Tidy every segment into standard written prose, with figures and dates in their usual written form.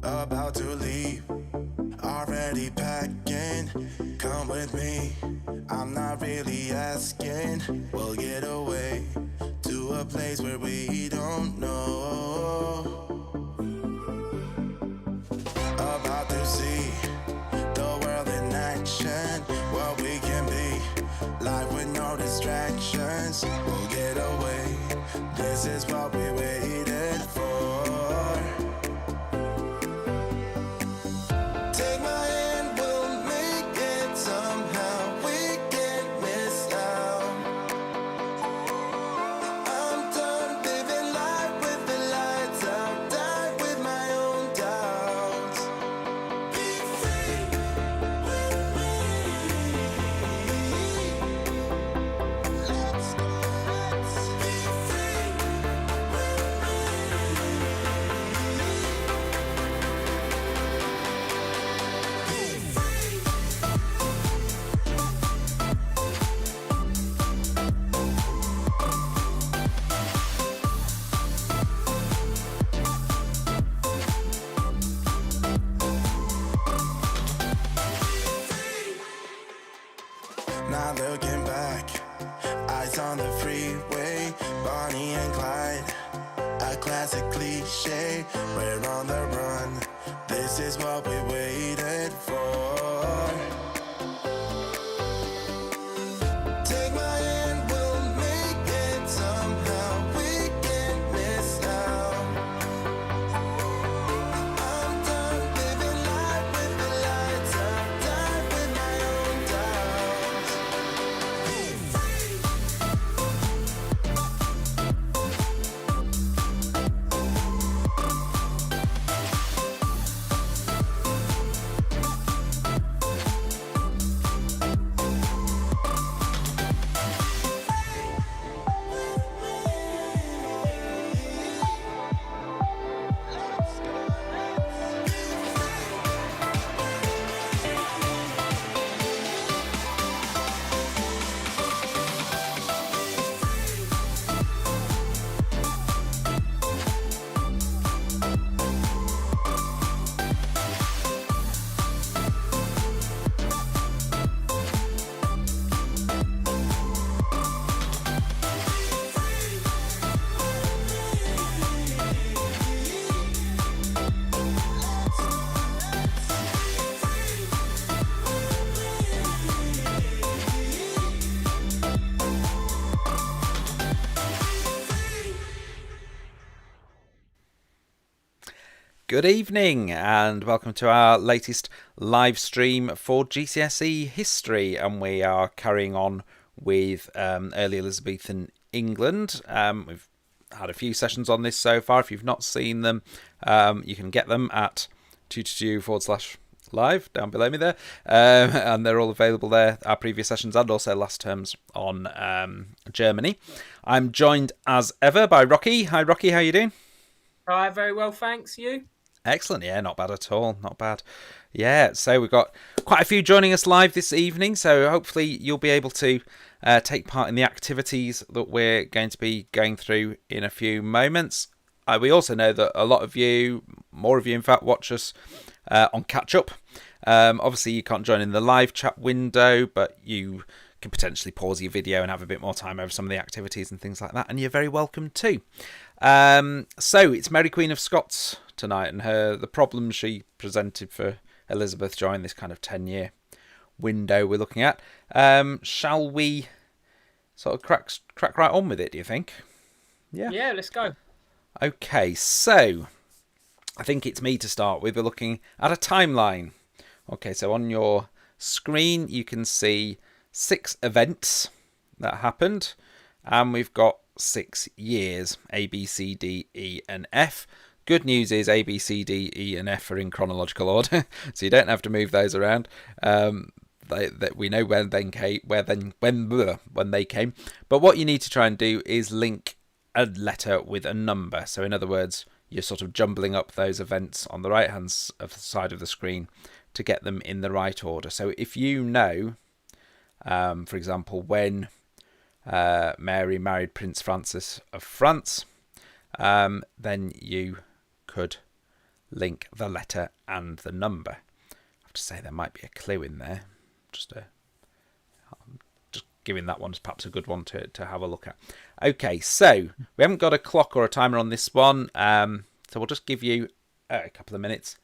About to leave, already packing. Come with me, I'm not really asking. We'll get away to a place where we don't know. About to see the world in action, what we can be, life with no distractions. We'll get away, this is what we waited for. Take my hand, we'll make it somehow. We can't miss out. I'm done living life with the lights out. Die with my own doubts. Be free with me. Let's go, let's be free with me. Be free. Not looking back, eyes on the freeway, Bonnie and Clyde, a classic cliche. We're on the run, this is what we waited for. Take my hand, we'll make it somehow. We can't miss out. I'm done living life with the lights out. Die with my own doubts. Be free. Good evening and welcome to our latest live stream for GCSE History, and we are carrying on with early Elizabethan England. We've had a few sessions on this so far. If you've not seen them, you can get them at 222/live down below me there, and they're all available there, our previous sessions and also last terms on Germany. I'm joined as ever by Rocky. Hi Rocky, how you doing? Hi, very well, thanks. You? Excellent, yeah, not bad at all, not bad. Yeah, so we've got quite a few joining us live this evening, so hopefully you'll be able to take part in the activities that we're going to be going through in a few moments. We also know that a lot of you, more of you in fact, watch us on Catch Up. Obviously you can't join in the live chat window, but you can potentially pause your video and have a bit more time over some of the activities and things like that, and you're very welcome too. So it's Mary Queen of Scots tonight, and the problems she presented for Elizabeth during this kind of 10-year window we're looking at. Shall we sort of crack right on with it, do you think? Yeah, let's go. Okay, so I think it's me to start with. We're looking at a timeline. Okay, so on your screen you can see 6 events that happened, and we've got 6 years, A, B, C, D, E and F. Good news is A, B, C, D, E and F are in chronological order, so you don't have to move those around. We know when they came. But what you need to try and do is link a letter with a number. So in other words, you're sort of jumbling up those events on the right hand side of the screen to get them in the right order. So if you know, for example, when Mary married Prince Francis of France, then you could link the letter and the number. I have to say there might be a clue in there. Just giving that one as perhaps a good one to have a look at. Okay, so we haven't got a clock or a timer on this one, so we'll just give you a couple of minutes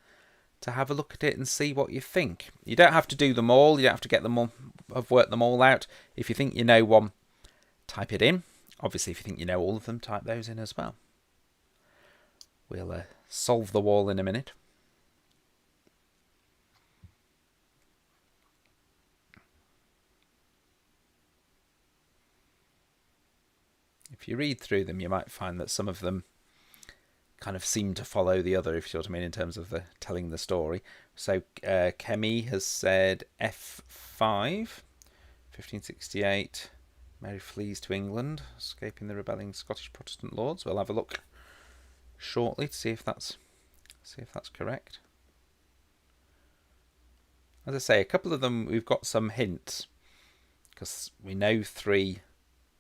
to have a look at it and see what you think. You don't have to do them all. You don't have to get them all, have worked them all out. If you think you know one, type it in. Obviously, if you think you know all of them, type those in as well. We'll solve the wall in a minute. If you read through them, you might find that some of them kind of seem to follow the other, if you know what I mean, in terms of the telling the story. So Kemi has said F5, 1568. Mary flees to England, escaping the rebelling Scottish Protestant lords. We'll have a look shortly to see if that's correct. As I say, a couple of them we've got some hints, because we know 3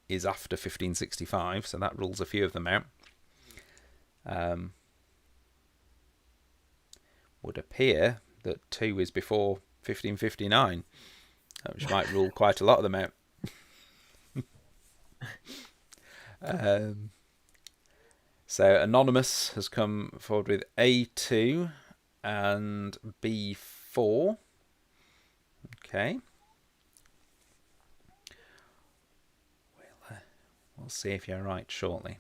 is after 1565, so that rules a few of them out. Would appear that 2 is before 1559, which might rule quite a lot of them out. So Anonymous has come forward with A2 and B4. Okay. We'll see if you're right shortly.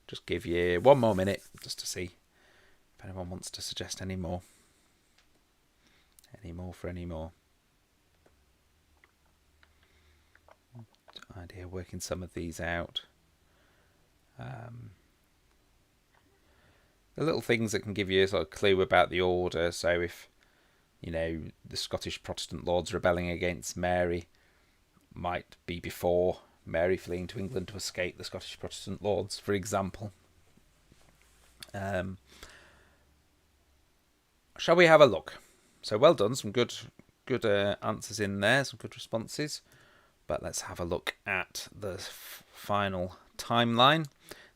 Just give you one more minute just to see if anyone wants to suggest any more. Any more for any more. Idea of working some of these out. The little things that can give you a sort of clue about the order. So if, you know, the Scottish Protestant lords rebelling against Mary might be before Mary fleeing to England to escape the Scottish Protestant lords, for example. Shall we have a look? So well done, some good answers in there, some good responses. But let's have a look at the final timeline.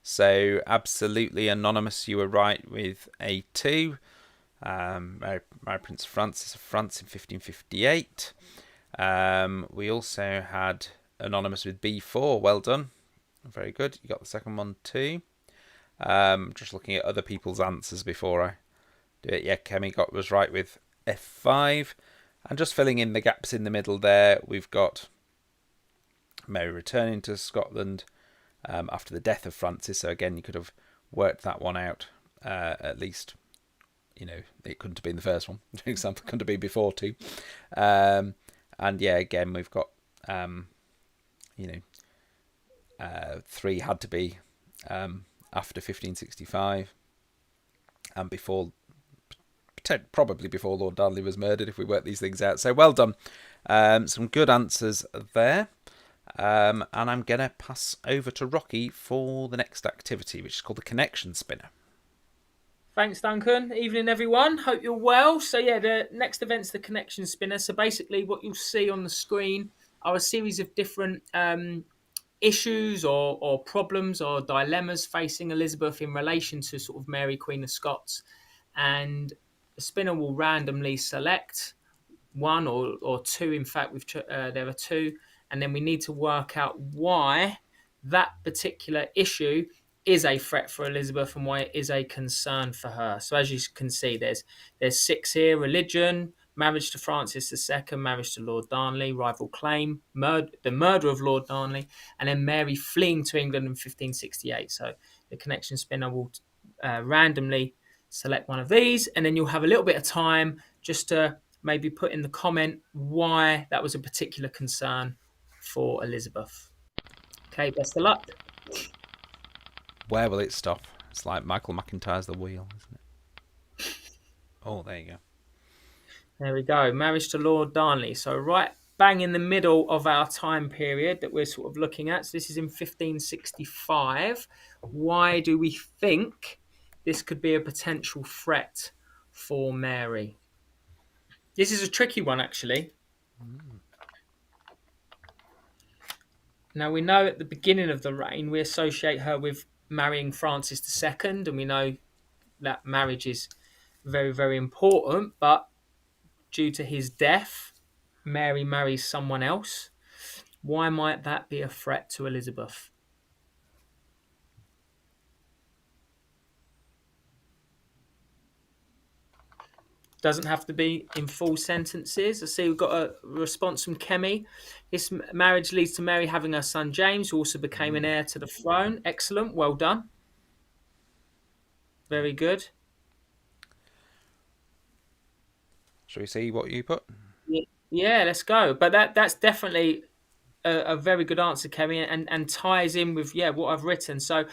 So absolutely Anonymous, you were right with A2. Mary Prince Francis of France in 1558. We also had Anonymous with B4. Well done. Very good. You got the second one too. Just looking at other people's answers before I do it. Yeah, Kemi was right with F5. And just filling in the gaps in the middle there, we've got Mary returning to Scotland after the death of Francis. So again, you could have worked that one out at least. You know, it couldn't have been the first one. For example, couldn't have been before 2. And yeah, again, we've got 3 had to be after 1565 and before, probably before Lord Darnley was murdered, if we work these things out. So well done. Some good answers there. And I'm going to pass over to Rocky for the next activity, which is called the Connection Spinner. Thanks, Duncan. Evening, everyone. Hope you're well. So yeah, the next event's the Connection Spinner. So basically what you'll see on the screen are a series of different issues or problems or dilemmas facing Elizabeth in relation to sort of Mary, Queen of Scots. And the spinner will randomly select one or 2. In fact, there are 2. And then we need to work out why that particular issue is a threat for Elizabeth and why it is a concern for her. So as you can see, there's 6 here: religion, marriage to Francis II, marriage to Lord Darnley, rival claim, the murder of Lord Darnley, and then Mary fleeing to England in 1568. So the connection spinner will randomly select one of these, and then you'll have a little bit of time just to maybe put in the comment why that was a particular concern for Elizabeth. Okay, best of luck. Where will it stop? It's like Michael McIntyre's The Wheel, isn't it? Oh, there you go. There we go. Marriage to Lord Darnley. So right bang in the middle of our time period that we're sort of looking at. So this is in 1565. Why do we think this could be a potential threat for Mary? This is a tricky one, actually. Now, we know at the beginning of the reign, we associate her with marrying Francis II, and we know that marriage is very, very important. But due to his death, Mary marries someone else. Why might that be a threat to Elizabeth? Doesn't have to be in full sentences. I see we've got a response from Kemi. This marriage leads to Mary having her son James, who also became an heir to the throne. Excellent. Well done. Very good. Shall we see what you put? Yeah, let's go. But that's definitely a very good answer, Kemi, and ties in with what I've written. So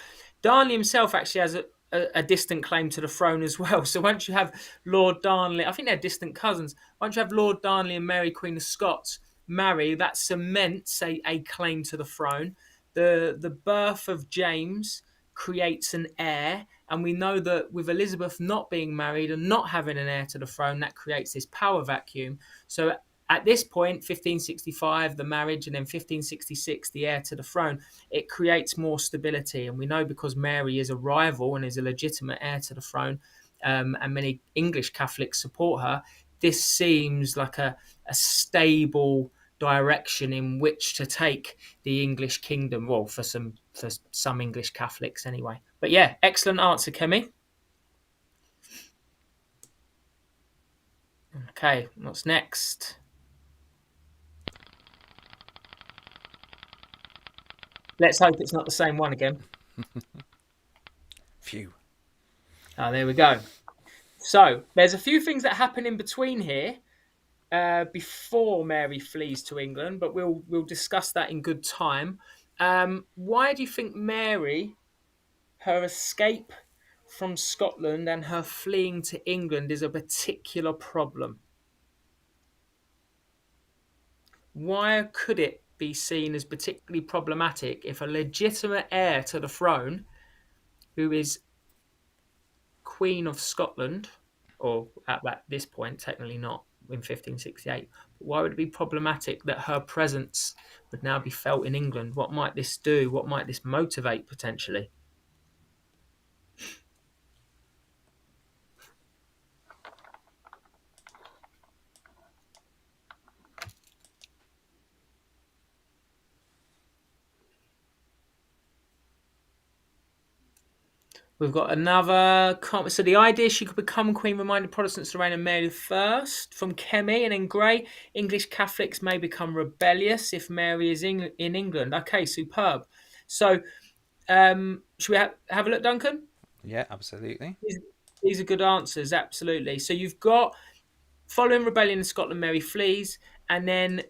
Darnley himself actually has a distant claim to the throne as well. So once you have Lord Darnley, I think they're distant cousins. Once you have Lord Darnley and Mary Queen of Scots marry, that cements a claim to the throne. The birth of James creates an heir, and we know that with Elizabeth not being married and not having an heir to the throne, that creates this power vacuum. So at this point, 1565, the marriage, and then 1566, the heir to the throne, it creates more stability. And we know because Mary is a rival and is a legitimate heir to the throne, and many English Catholics support her, this seems like a stable direction in which to take the English kingdom. Well, for some English Catholics anyway. But yeah, excellent answer, Kemi. Okay, what's next? Let's hope it's not the same one again. Phew. There we go. So there's a few things that happen in between here before Mary flees to England, but we'll discuss that in good time. Why do you think Mary, her escape from Scotland and her fleeing to England is a particular problem? Why could it be seen as particularly problematic if a legitimate heir to the throne, who is Queen of Scotland, or at this point, technically not in 1568, but why would it be problematic that her presence would now be felt in England? What might this do? What might this motivate potentially? We've got another. So the idea she could become queen reminded Protestants of the reign of Mary I from Kemi, and in Gray, English Catholics may become rebellious if Mary is in England. Okay, superb. So, should we have a look, Duncan? Yeah, absolutely. These are good answers, absolutely. So you've got following rebellion in Scotland, Mary flees, and then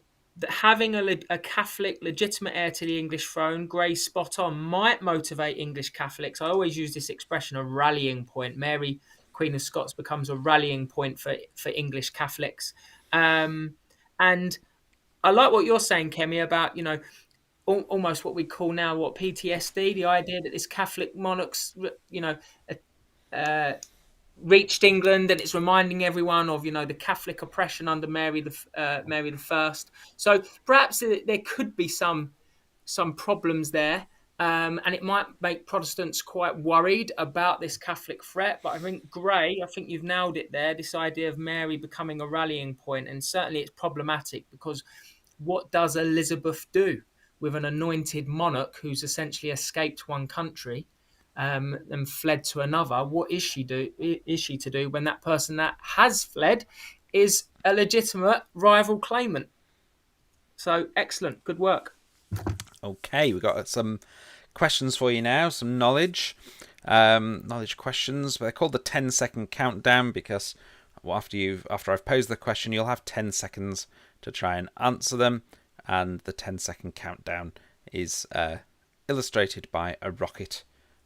having a Catholic legitimate heir to the English throne, Gray spot on, might motivate English Catholics. I always use this expression, a rallying point. Mary, Queen of Scots, becomes a rallying point for English Catholics. And I like what you're saying, Kemi, about, almost what we call now PTSD, the idea that this Catholic monarchs, reached England, and it's reminding everyone of the Catholic oppression under Mary the First. So perhaps there could be some problems there, and it might make Protestants quite worried about this Catholic threat. But I think Gray, I think you've nailed it there. This idea of Mary becoming a rallying point, and certainly it's problematic because what does Elizabeth do with an anointed monarch who's essentially escaped one country? And fled to another? What is she to do when that person that has fled is a legitimate rival claimant? So excellent, good work. Okay, we've got some questions for you now, some knowledge questions. They're called the 10-second countdown because after I've posed the question, you'll have 10 seconds to try and answer them, and the 10-second countdown is illustrated by a rocket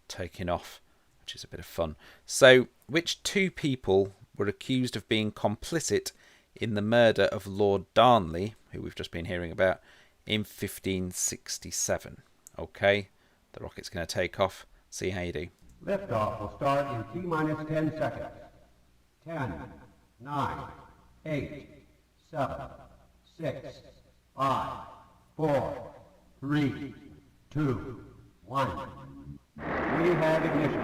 taking off, which is a bit of fun. So, which two people were accused of being complicit in the murder of Lord Darnley, who we've just been hearing about, in 1567? Okay, the rocket's going to take off. See how you do. Liftoff will start in T-minus 10 seconds. 10, 9, 8, 7, 6, 5, 4, 3, 2, 1. We have ignition.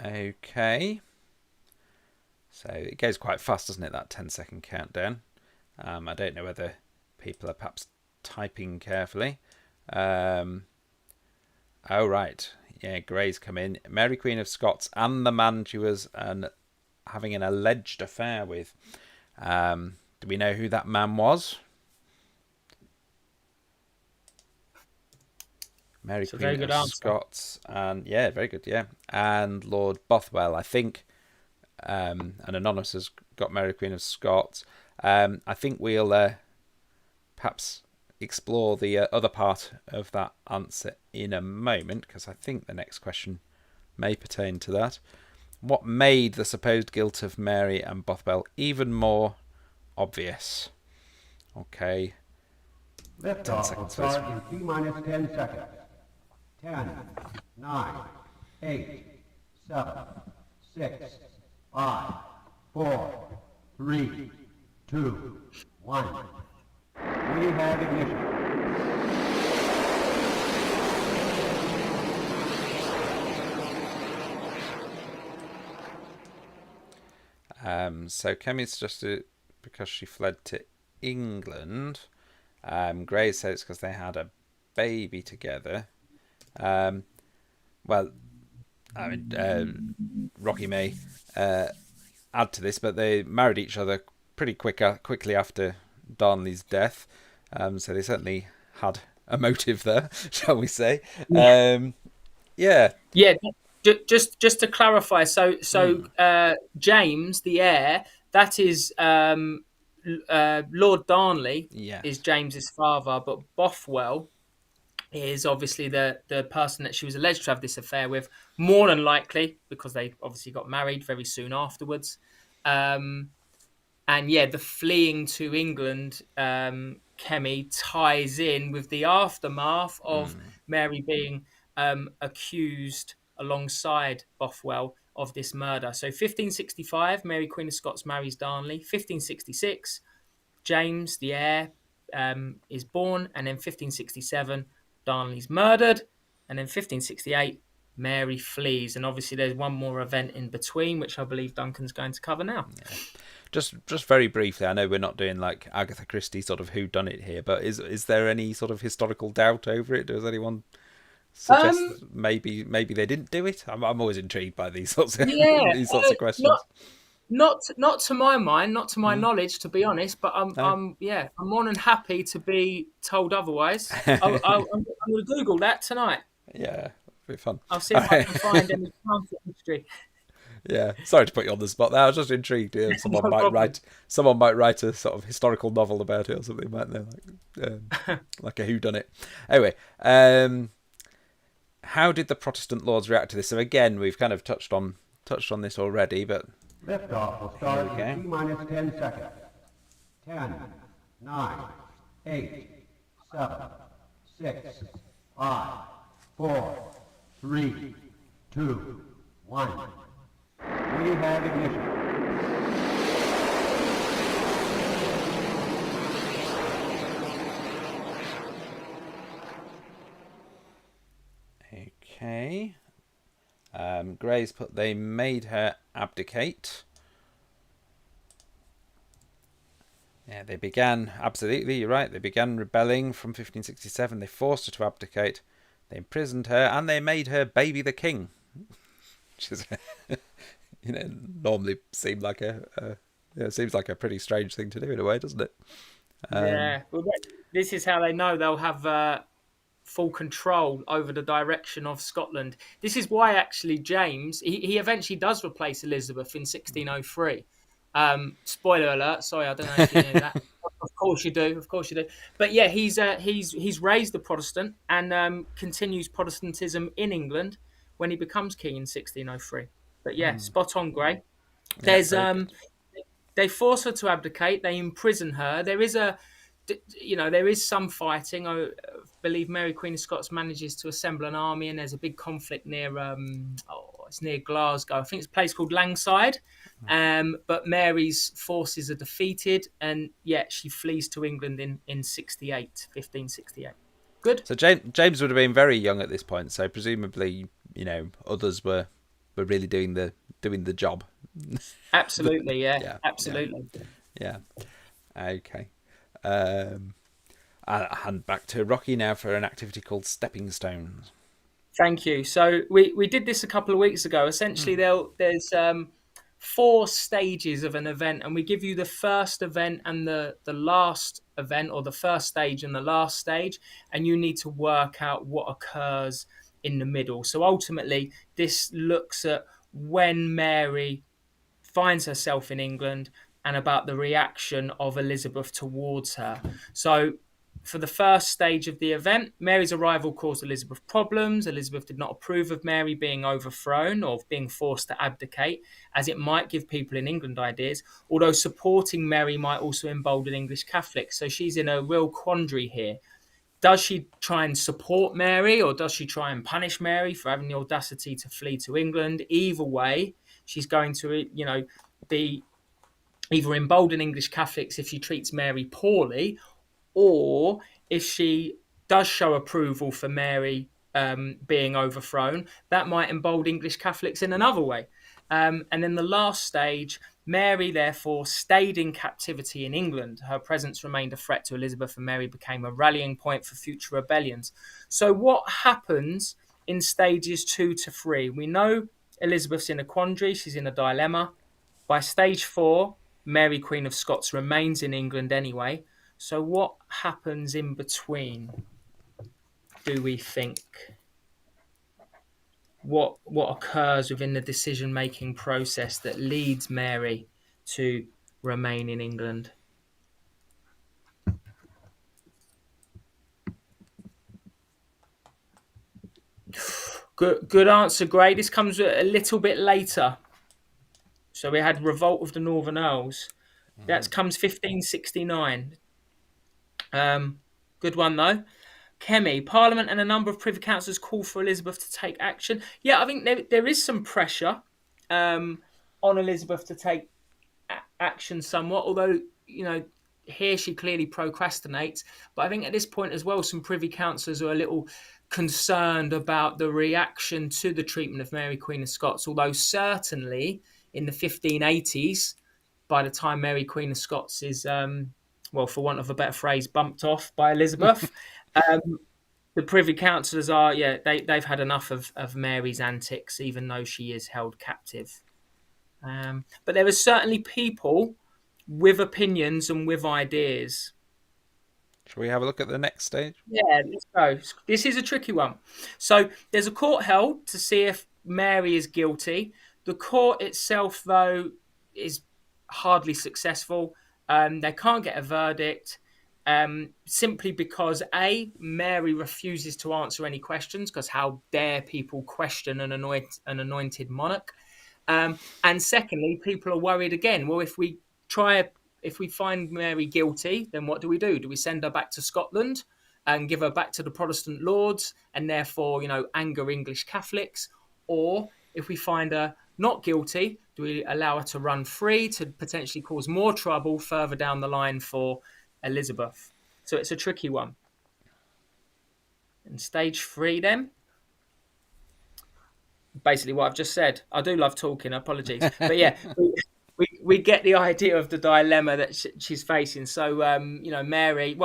Okay. So it goes quite fast, doesn't it, that 10-second countdown? I don't know whether people are perhaps typing carefully. Oh, right. Yeah, Gray's come in. Mary Queen of Scots and the man she was having an alleged affair with. Do we know who that man was? Mary Queen of Scots. And yeah, very good, yeah. And Lord Bothwell, I think. And Anonymous has got Mary Queen of Scots. I think we'll perhaps explore the other part of that answer in a moment, because I think the next question may pertain to that. What made the supposed guilt of Mary and Bothwell even more obvious? Okay. Liftoff will start in T-minus 10 seconds. 10, 9, 8, 7, 6, 5, 4, 3, 2, 1. We have ignition. So Kemi's suggested because she fled to England. Gray said it's because they had a baby together. Well, I mean, Rocky may add to this, but they married each other pretty quickly after Darnley's death. So they certainly had a motive there, shall we say? Yeah. Yeah. Just to clarify, so James, the heir, that is Lord Darnley, is James's father, but Bothwell is obviously the person that she was alleged to have this affair with, more than likely, because they obviously got married very soon afterwards. And yeah, the fleeing to England, Kemi, ties in with the aftermath of Mary being accused alongside Bothwell of this murder. So 1565, Mary Queen of Scots marries Darnley. 1566, James, the heir, is born. And then 1567, Darnley's murdered. And then 1568, Mary flees. And obviously there's one more event in between, which I believe Duncan's going to cover now. Yeah. Just very briefly, I know we're not doing like Agatha Christie sort of whodunit here, but is there any sort of historical doubt over it? Does anyone suggest maybe they didn't do it? I'm always intrigued by these sorts of of questions. Not to my mind, not to my knowledge, to be honest. But I'm more than happy to be told otherwise. I'm going to Google that tonight. Yeah, it'll be fun. I'll see if I can find any counter history. Yeah, sorry to put you on the spot there. I was just intrigued. Someone might write a sort of historical novel about it or something, mightn't they? Like a whodunit. Anyway, how did the Protestant lords react to this? So again, we've kind of touched on this already, but liftoff will start in T-minus 10 seconds. 10, 9, 8, 7, 6, 5, 4, 3, 2, 1. We have ignition. Okay. Gray's put they made her abdicate. Yeah, they began, absolutely, you're right, they began rebelling from 1567. They forced her to abdicate. They imprisoned her and they made her baby the king. Which is, normally seems like a pretty strange thing to do in a way, doesn't it? Yeah, well, this is how they know they'll have full control over the direction of Scotland. This is why actually James he eventually does replace Elizabeth in 1603. Spoiler alert! Sorry, I don't know if you knew that. Of course you do. But yeah, he's raised the Protestant and continues Protestantism in England when he becomes king in 1603. But yeah, spot on, Gray. There's they force her to abdicate. They imprison her. There is some fighting. I believe Mary Queen of Scots manages to assemble an army, and there's a big conflict near it's near Glasgow. I think it's a place called Langside. But Mary's forces are defeated, and she flees to England in 1568. Good. So James would have been very young at this point, so presumably, others were really doing the job. Absolutely, yeah, Yeah, absolutely. yeah. Okay. I'll hand back to Rocky now for an activity called Stepping Stones. Thank you. So we did this a couple of weeks ago. Essentially, there's 4 stages of an event, and we give you the first event and the last event, or the first stage and the last stage, and you need to work out what occurs in the middle. So ultimately, this looks at when Mary finds herself in England and about the reaction of Elizabeth towards her. So, for the first stage of the event, Mary's arrival caused Elizabeth problems. Elizabeth did not approve of Mary being overthrown or being forced to abdicate, as it might give people in England ideas, although supporting Mary might also embolden English Catholics. So she's in a real quandary here. Does she try and support Mary, or does she try and punish Mary for having the audacity to flee to England? Either way, she's going to, be either embolden English Catholics if she treats Mary poorly, or if she does show approval for Mary being overthrown, that might embolden English Catholics in another way. And then the last stage, Mary therefore stayed in captivity in England. Her presence remained a threat to Elizabeth, and Mary became a rallying point for future rebellions. So what happens in stages 2 to 3? We know Elizabeth's in a quandary, she's in a dilemma. By stage 4, Mary, Queen of Scots, remains in England anyway. So what happens in between, do we think? What occurs within the decision-making process that leads Mary to remain in England? Good answer, Gray. This comes a little bit later. So we had Revolt of the Northern Earls. That comes 1569. Good one, though. Kemi, Parliament and a number of Privy Councillors call for Elizabeth to take action. Yeah, I think there is some pressure on Elizabeth to take action somewhat, although, here she clearly procrastinates. But I think at this point as well, some Privy Councillors are a little concerned about the reaction to the treatment of Mary, Queen of Scots, although certainly in the 1580s, by the time Mary, Queen of Scots is, for want of a better phrase, bumped off by Elizabeth, the Privy Councillors are, they've had enough of Mary's antics, even though she is held captive. But there are certainly people with opinions and with ideas. Shall we have a look at the next stage? Yeah, let's go. This is a tricky one. So there's a court held to see if Mary is guilty. The court itself, though, is hardly successful. They can't get a verdict simply because, A, Mary refuses to answer any questions, because how dare people question an anointed monarch? And secondly, people are worried again. Well, if we find Mary guilty, then what do we do? Do we send her back to Scotland and give her back to the Protestant lords and therefore, anger English Catholics? Or if we find her not guilty, do we allow her to run free to potentially cause more trouble further down the line for Elizabeth? So it's a tricky one. And stage 3 then? Basically what I've just said. I do love talking, apologies. But yeah, we get the idea of the dilemma that she's facing. So, Mary,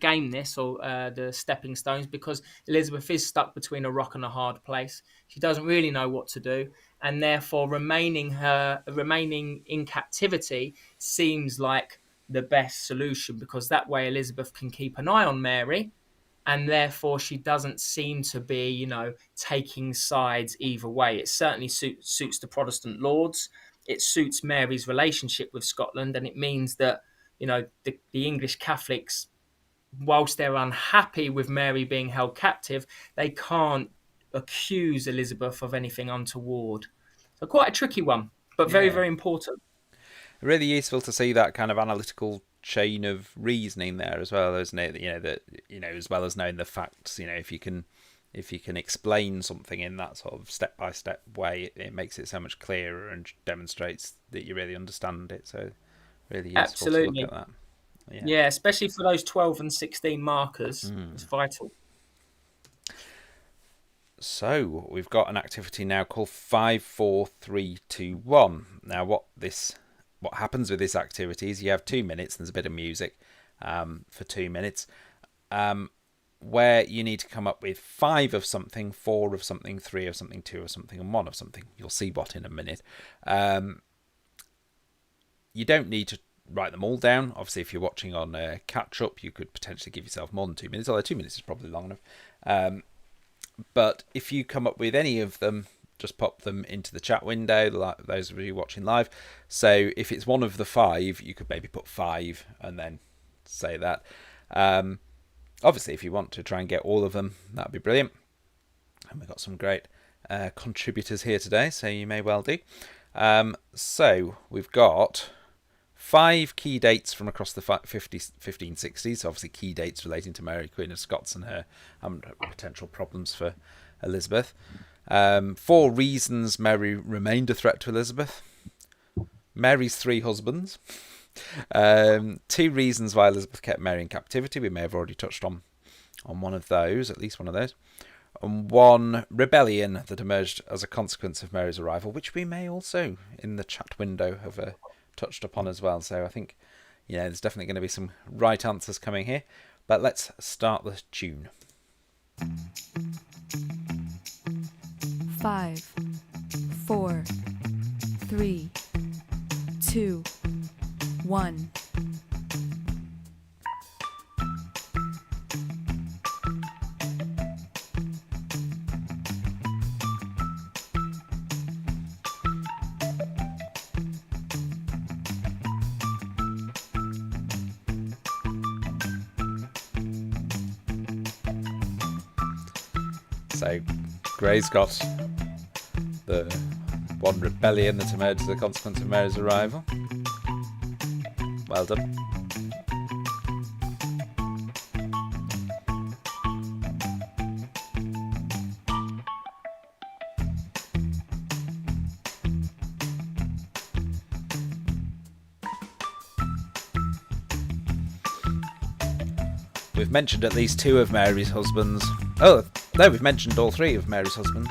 game this, or the stepping stones, because Elizabeth is stuck between a rock and a hard place. She doesn't really know what to do, and therefore remaining in captivity seems like the best solution, because that way Elizabeth can keep an eye on Mary, and therefore she doesn't seem to be, taking sides either way. It certainly suits the Protestant lords. It suits Mary's relationship with Scotland, and it means that, the English Catholics, whilst they're unhappy with Mary being held captive, they can't accuse Elizabeth of anything untoward. So quite a tricky one, but very, very important. Really useful to see that kind of analytical chain of reasoning there as well, isn't it? As well as knowing the facts, if you can explain something in that sort of step by step way, it makes it so much clearer and demonstrates that you really understand it. So really useful Absolutely. to look at that. Yeah, especially for those 12 and 16 markers. It's vital. So we've got an activity now called 5, 4, 3, 2, 1. Now what happens with this activity is you have 2 minutes, and there's a bit of music for 2 minutes, where you need to come up with 5 of something, 4 of something, 3 of something, 2 of something, and 1 of something. You'll see what in a minute. You don't need to write them all down. Obviously, if you're watching on catch up, you could potentially give yourself more than 2 minutes, although 2 minutes is probably long enough. But if you come up with any of them, just pop them into the chat window, like those of you watching live. So if it's one of the 5, you could maybe put 5 and then say that. Obviously, if you want to try and get all of them, that'd be brilliant. And we've got some great contributors here today, so you may well do. So we've got 5 key dates from across the 1560s, obviously key dates relating to Mary, Queen of Scots, and her potential problems for Elizabeth. 4 reasons Mary remained a threat to Elizabeth. Mary's 3 husbands. 2 reasons why Elizabeth kept Mary in captivity. We may have already touched on one of those, at least one of those. And 1 rebellion that emerged as a consequence of Mary's arrival, which we may also, in the chat window, have touched upon as well. So I think, there's definitely going to be some right answers coming here. But let's start the tune. 5, 4, 3, 2, 1. So Gray's got the 1 rebellion that emerged as a consequence of Mary's arrival. Well done. We've mentioned at least 2 of Mary's husbands. Oh, no, we've mentioned all 3 of Mary's husbands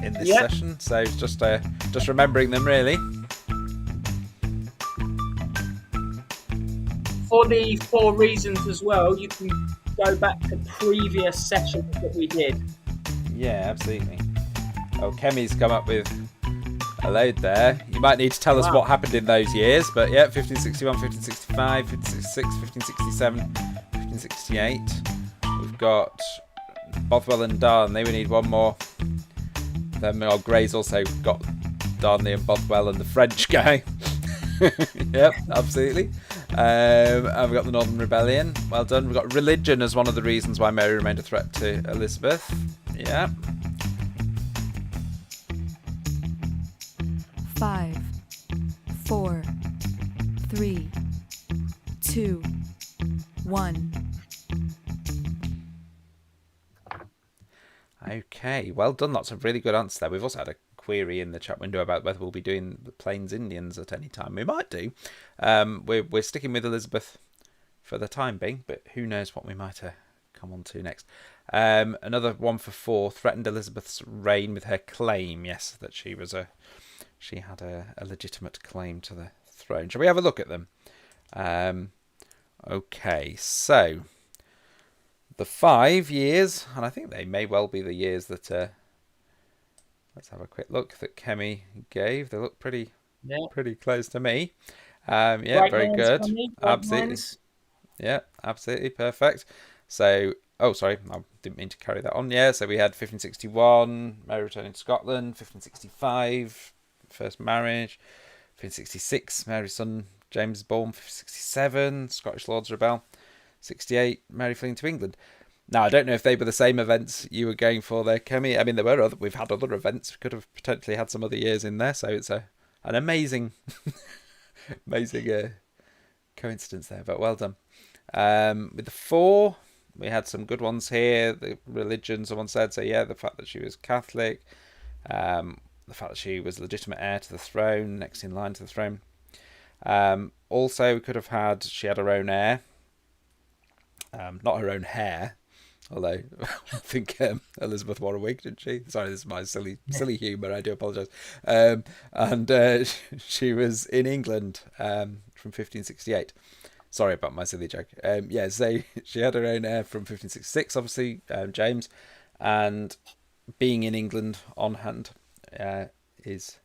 in this session. So it's just remembering them, really. For the 4 reasons as well, you can go back to previous sessions that we did. Yeah, absolutely. Oh, Kemi's come up with a load there. You might need to tell us what happened in those years, but yeah, 1561, 1565, 1566, 1567, 1568. We've got Bothwell and Darnley. We need 1 more. Then Gray's also got Darnley and Bothwell and the French guy. Yep, absolutely. And we've got the Northern Rebellion. Well done. We've got religion as one of the reasons why Mary remained a threat to Elizabeth. Yeah. 5, 4, 3, 2, 1. Okay, well done. Lots of really good answers there. We've also had a query in the chat window about whether we'll be doing the Plains Indians at any time. We might do. We're sticking with Elizabeth for the time being, but who knows what we might come on to next. Another one for 4, threatened Elizabeth's reign with her claim. Yes, that she had a legitimate claim to the throne. Shall we have a look at them? Okay, so the 5 years, and I think they may well be the years that let's have a quick look that Kemi gave. They look pretty close to me. Yeah, Right, very good. Absolutely. Minds. Yeah, absolutely perfect. So, oh, sorry, I didn't mean to carry that on. Yeah, so we had 1561, Mary returning to Scotland, 1565, first marriage, 1566, Mary's son James is born, 1567, Scottish Lords rebel, 68, Mary fleeing to England. Now, I don't know if they were the same events you were going for there, Kemi. I mean, we've had other events. We could have potentially had some other years in there, so it's an amazing, amazing coincidence there. But well done. With the 4, we had some good ones here. The religion, someone said. So yeah, the fact that she was Catholic, the fact that she was legitimate heir to the throne, next in line to the throne. Also, we could have had she had her own heir, not her own hair. Although I think Elizabeth wore a wig, didn't she? Sorry, this is my silly humour. I do apologise. And she was in England from 1568. Sorry about my silly joke. Yeah, so she had her own heir from 1566, obviously, James, and being in England on hand is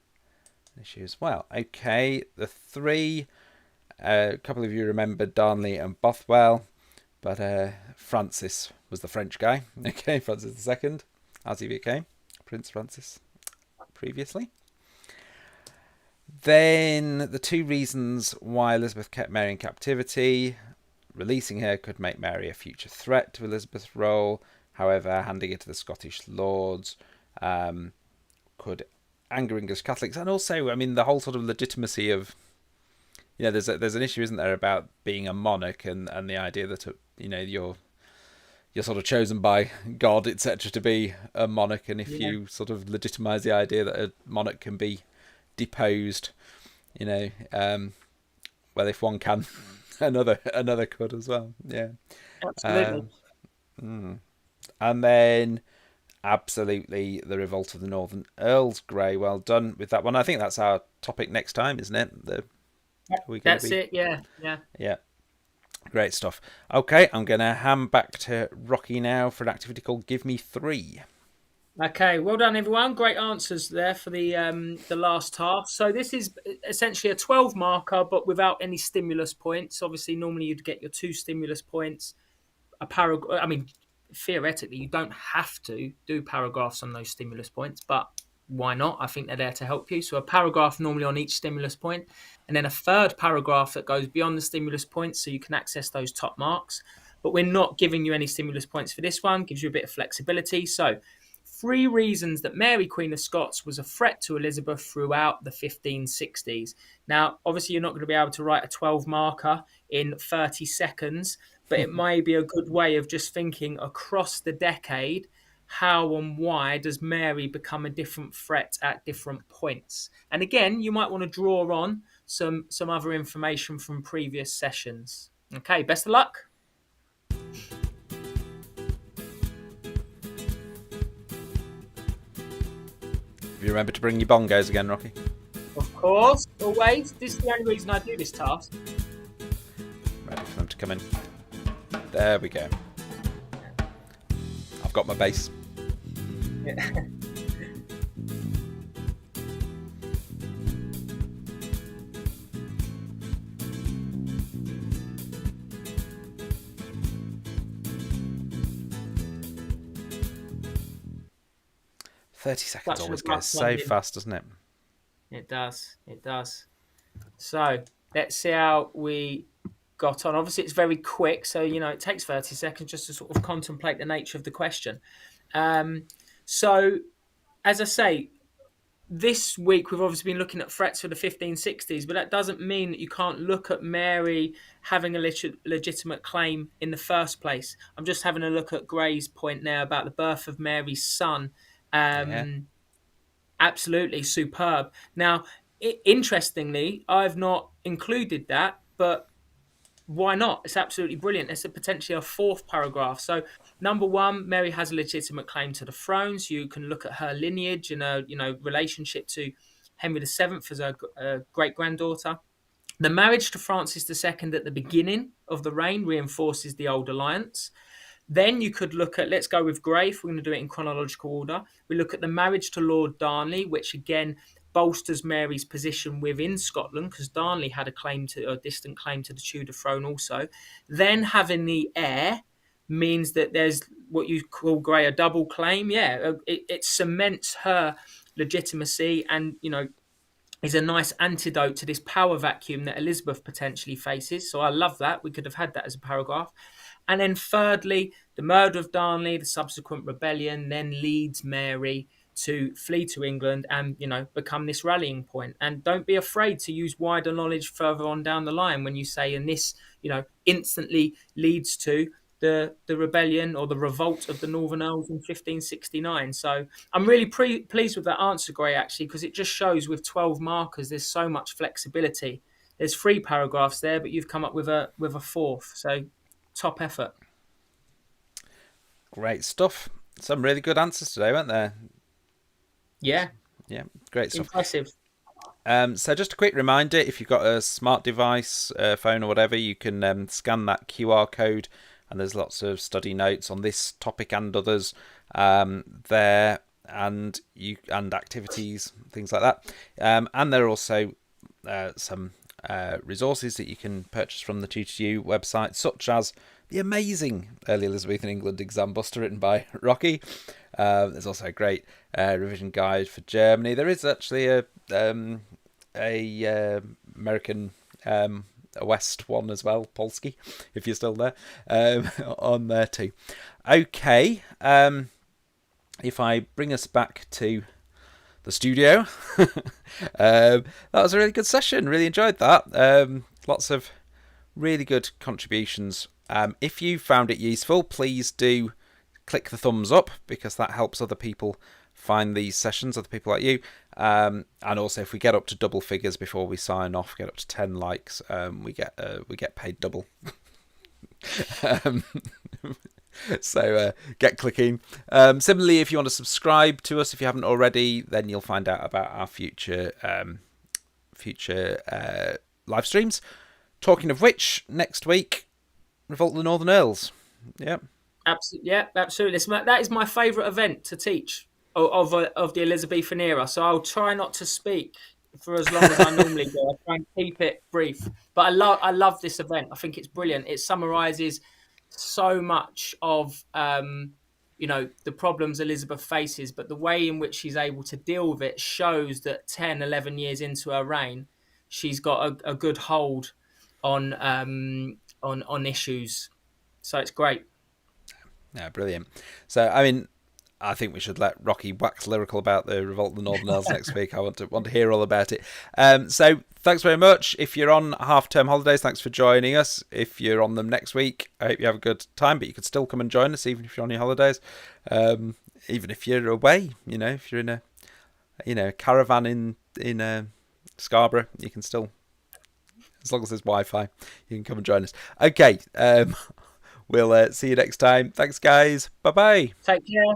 an issue as well. Okay, the three. A couple of you remember Darnley and Bothwell, but Francis was the French guy. Okay, Francis II, as he became Prince Francis previously. Then the two reasons why Elizabeth kept Mary in captivity. Releasing her could make Mary a future threat to Elizabeth's role. However, handing her to the Scottish lords could anger English Catholics. And also, I mean, the whole sort of legitimacy of, you know, there's an issue, isn't there, about being a monarch and the idea that, you know, you're sort of chosen by God, etc., to be a monarch. And if you sort of legitimise the idea that a monarch can be deposed, you know, well, if one can, another could as well. Yeah, Absolutely. And then absolutely the revolt of the Northern Earls. Grey, well done with that one. I think that's our topic next time, isn't it? That's it. Yeah. Great stuff. Okay, I'm gonna hand back to Rocky now for an activity called Give Me Three. Okay, well done, everyone. Great answers there for the last half. So this is essentially a 12 marker, but without any stimulus points. Obviously, normally you'd get your 2 stimulus points. A paragraph. I mean, theoretically, you don't have to do paragraphs on those stimulus points, but why not? I think they're there to help you. So a paragraph normally on each stimulus point, and then a third paragraph that goes beyond the stimulus points, so you can access those top marks. But we're not giving you any stimulus points for this one. Gives you a bit of flexibility. So 3 reasons that Mary, Queen of Scots, was a threat to Elizabeth throughout the 1560s. Now, obviously, you're not going to be able to write a 12 marker in 30 seconds, but it may be a good way of just thinking across the decade, how and why does Mary become a different threat at different points? And again, you might want to draw on some other information from previous sessions. Okay, best of luck. If you remember to bring your bongos again, Rocky. Of course, always. This is the only reason I do this task. Ready for them to come in. There we go. I've got my bass. Yeah. 30 seconds Such an always abrupt goes so ending. fast, doesn't it? It does. So let's see how we got on. Obviously, it's very quick, so it takes 30 seconds just to sort of contemplate the nature of the question. So, as I say, this week we've obviously been looking at threats for the 1560s, but that doesn't mean that you can't look at Mary having a legitimate claim in the first place. I'm just having a look at Gray's point now about the birth of Mary's son. Absolutely superb. Now, interestingly, I've not included that, but why not? It's absolutely brilliant. It's potentially a 4th paragraph. So, number 1, Mary has a legitimate claim to the throne. So you can look at her lineage and her, relationship to Henry VII as her great granddaughter. The marriage to Francis II at the beginning of the reign reinforces the old alliance. Then you could look at, let's go with Grey, if we're going to do it in chronological order. We look at the marriage to Lord Darnley, which again bolsters Mary's position within Scotland, because Darnley had a distant claim to the Tudor throne also. Then having the heir means that there's what you call, Grey, a double claim. Yeah, it cements her legitimacy and, is a nice antidote to this power vacuum that Elizabeth potentially faces. So I love that. We could have had that as a paragraph. And then thirdly, the murder of Darnley, the subsequent rebellion, then leads Mary to flee to England and, become this rallying point. And don't be afraid to use wider knowledge further on down the line when you say, and this, instantly leads to the rebellion or the revolt of the Northern Earls in 1569. So I'm really pleased with that answer, Gray, actually, because it just shows with 12 markers, there's so much flexibility. There's 3 paragraphs there, but you've come up with a 4th. So top effort. Great stuff. Some really good answers today, weren't there? Yeah, Great stuff. impressive. So just a quick reminder, if you've got a smart device, phone or whatever, you can scan that QR code, and there's lots of study notes on this topic and others there, and activities, things like that. And there are also some resources that you can purchase from the Tutor2U website, such as the amazing Early Elizabethan England Exam Buster written by Rocky. There's also a great revision guide for Germany. There is actually a American West one as well, Polski, if you're still there, on there too. Okay, if I bring us back to the studio, that was a really good session. Really enjoyed that. Lots of really good contributions. If you found it useful, please do click the thumbs up, because that helps other people find these sessions, other people like you. And also, if we get up to double figures before we sign off, get up to 10 likes, we get paid double. So get clicking. Similarly, if you want to subscribe to us, if you haven't already, then you'll find out about our future live streams. Talking of which, next week, Revolt of the Northern Earls. Yep. Absolutely, yeah, absolutely. That is my favourite event to teach of the Elizabethan era. So I'll try not to speak for as long as I normally do. I try and keep it brief. But I love this event. I think it's brilliant. It summarises so much of the problems Elizabeth faces, but the way in which she's able to deal with it shows that 10, 11 years into her reign, she's got a good hold on issues. So it's great. Yeah, brilliant. So, I mean, I think we should let Rocky wax lyrical about the Revolt of the Northern Earls next week. I want to hear all about it. So, thanks very much. If you're on half-term holidays, thanks for joining us. If you're on them next week, I hope you have a good time, but you could still come and join us, even if you're on your holidays. Even if you're away, if you're in a caravan in Scarborough, you can still, as long as there's Wi-Fi, you can come and join us. Okay. We'll see you next time. Thanks, guys. Bye-bye. Take care.